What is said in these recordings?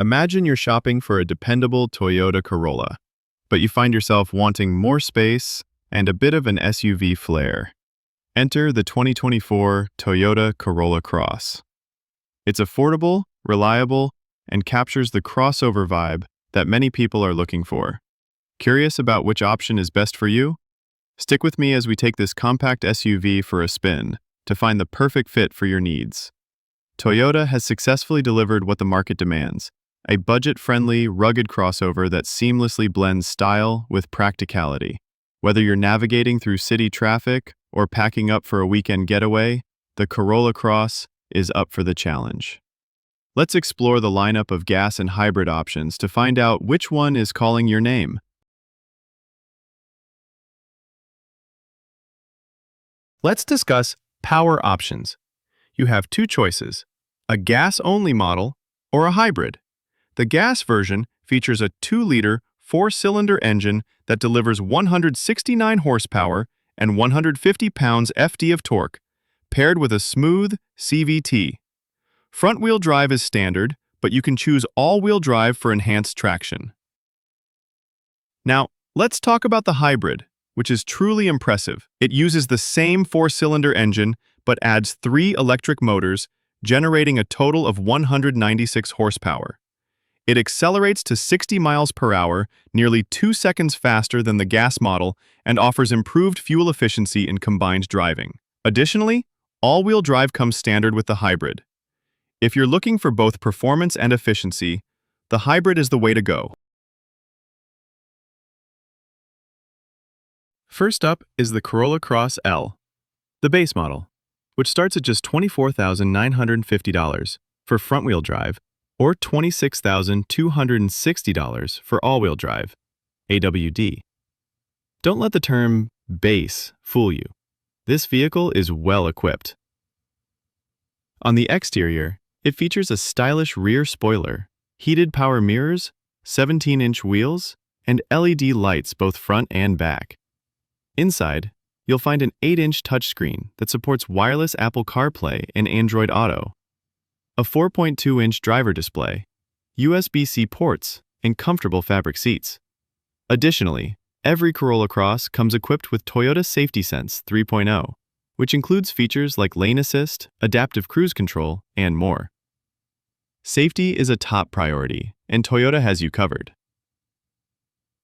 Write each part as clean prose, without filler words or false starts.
Imagine you're shopping for a dependable Toyota Corolla, but you find yourself wanting more space and a bit of an SUV flair. Enter the 2024 Toyota Corolla Cross. It's affordable, reliable, and captures the crossover vibe that many people are looking for. Curious about which option is best for you? Stick with me as we take this compact SUV for a spin to find the perfect fit for your needs. Toyota has successfully delivered what the market demands: a budget-friendly, rugged crossover that seamlessly blends style with practicality. Whether you're navigating through city traffic or packing up for a weekend getaway, the Corolla Cross is up for the challenge. Let's explore the lineup of gas and hybrid options to find out which one is calling your name. Let's discuss power options. You have two choices: a gas-only model or a hybrid. The gas version features a 2-liter, 4-cylinder engine that delivers 169 horsepower and 150 pounds-ft of torque, paired with a smooth CVT. Front-wheel drive is standard, but you can choose all-wheel drive for enhanced traction. Now, let's talk about the hybrid, which is truly impressive. It uses the same 4-cylinder engine, but adds 3 electric motors, generating a total of 196 horsepower. It accelerates to 60 miles per hour, nearly 2 seconds faster than the gas model, and offers improved fuel efficiency in combined driving. Additionally, all-wheel drive comes standard with the hybrid. If you're looking for both performance and efficiency, the hybrid is the way to go. First up is the Corolla Cross L, the base model, which starts at just $24,950 for front-wheel drive or $26,260 for all-wheel drive, AWD. Don't let the term base fool you. This vehicle is well equipped. On the exterior, it features a stylish rear spoiler, heated power mirrors, 17-inch wheels, and LED lights both front and back. Inside, you'll find an 8-inch touchscreen that supports wireless Apple CarPlay and Android Auto, a 4.2-inch driver display, USB-C ports, and comfortable fabric seats. Additionally, every Corolla Cross comes equipped with Toyota Safety Sense 3.0, which includes features like lane assist, adaptive cruise control, and more. Safety is a top priority, and Toyota has you covered.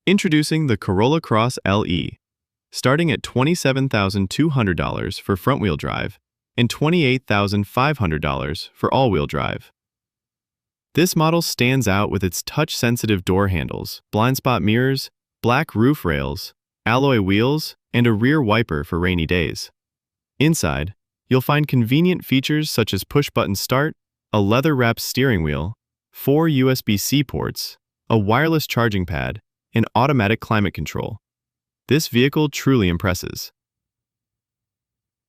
Introducing the Corolla Cross LE, starting at $27,200 for front-wheel drive and $28,500 for all-wheel drive. This model stands out with its touch-sensitive door handles, blind spot mirrors, black roof rails, alloy wheels, and a rear wiper for rainy days. Inside, you'll find convenient features such as push-button start, a leather-wrapped steering wheel, 4 USB-C ports, a wireless charging pad, and automatic climate control. This vehicle truly impresses.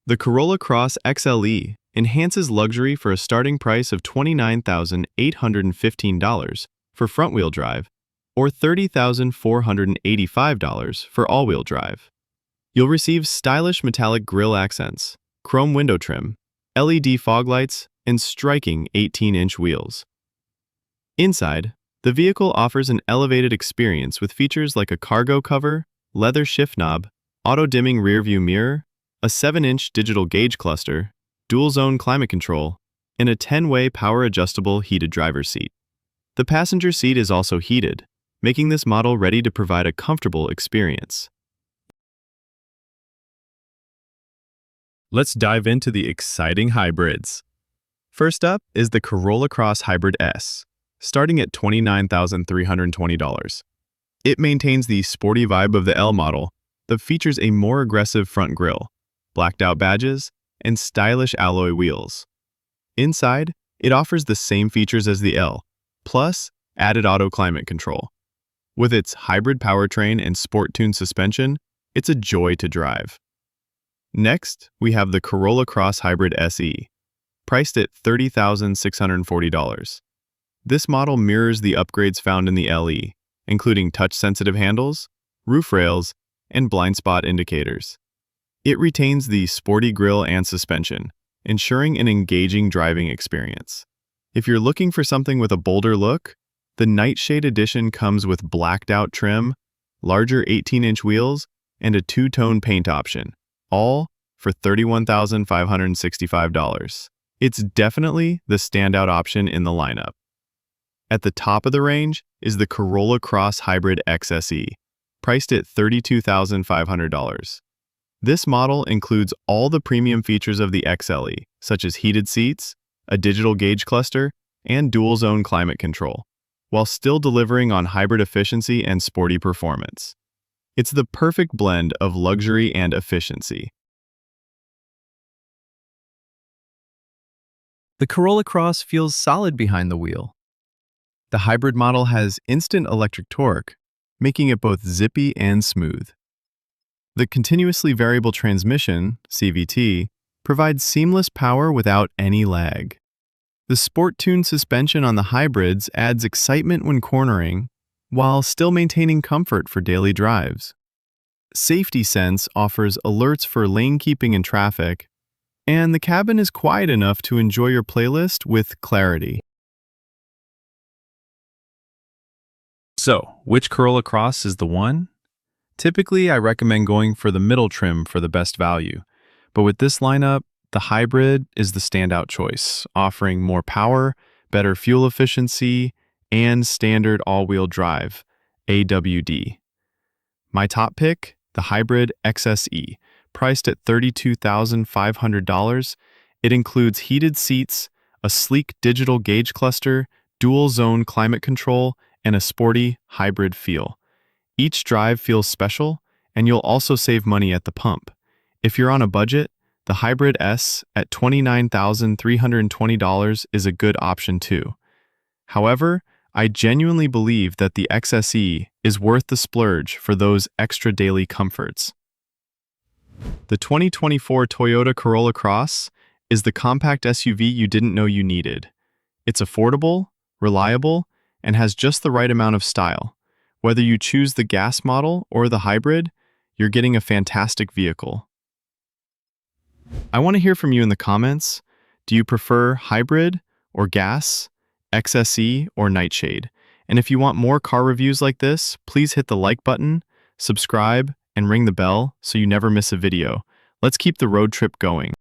The Corolla Cross XLE enhances luxury for a starting price of $29,815 for front-wheel drive or $30,485 for all-wheel drive. You'll receive stylish metallic grille accents, chrome window trim, LED fog lights, and striking 18-inch wheels. Inside, the vehicle offers an elevated experience with features like a cargo cover, leather shift knob, auto-dimming rearview mirror, a 7-inch digital gauge cluster, dual-zone climate control, and a 10-way power-adjustable heated driver's seat. The passenger seat is also heated, making this model ready to provide a comfortable experience. Let's dive into the exciting hybrids. First up is the Corolla Cross Hybrid S, starting at $29,320. It maintains the sporty vibe of the L model, but features a more aggressive front grille, blacked-out badges, and stylish alloy wheels. Inside, it offers the same features as the L, plus added auto climate control. With its hybrid powertrain and sport-tuned suspension, it's a joy to drive. Next, we have the Corolla Cross Hybrid SE, priced at $30,640. This model mirrors the upgrades found in the LE, including touch-sensitive handles, roof rails, and blind spot indicators. It retains the sporty grille and suspension, ensuring an engaging driving experience. If you're looking for something with a bolder look, The Nightshade Edition comes with blacked-out trim, larger 18-inch wheels, and a two-tone paint option, all for $31,565. It's definitely the standout option in the lineup. At the top of the range is the Corolla Cross Hybrid XSE, priced at $32,500. This model includes all the premium features of the XLE, such as heated seats, a digital gauge cluster, and dual-zone climate control, while still delivering on hybrid efficiency and sporty performance. It's the perfect blend of luxury and efficiency. The Corolla Cross feels solid behind the wheel. The hybrid model has instant electric torque, making it both zippy and smooth. The continuously variable transmission, CVT, provides seamless power without any lag. The sport-tuned suspension on the hybrids adds excitement when cornering, while still maintaining comfort for daily drives. Safety Sense offers alerts for lane keeping in traffic, and the cabin is quiet enough to enjoy your playlist with clarity. So, which Corolla Cross is the one? Typically, I recommend going for the middle trim for the best value, but with this lineup, the hybrid is the standout choice, offering more power, better fuel efficiency, and standard all-wheel drive, AWD. My top pick, the hybrid XSE, priced at $32,500. It includes heated seats, a sleek digital gauge cluster, dual-zone climate control, and a sporty hybrid feel. Each drive feels special, and you'll also save money at the pump. If you're on a budget, the Hybrid S at $29,320 is a good option too. However, I genuinely believe that the XSE is worth the splurge for those extra daily comforts. The 2024 Toyota Corolla Cross is the compact SUV you didn't know you needed. It's affordable, reliable, and has just the right amount of style. Whether you choose the gas model or the hybrid, you're getting a fantastic vehicle. I want to hear from you in the comments. Do you prefer hybrid or gas, XSE or Nightshade? And if you want more car reviews like this, please hit the like button, subscribe, and ring the bell so you never miss a video. Let's keep the road trip going.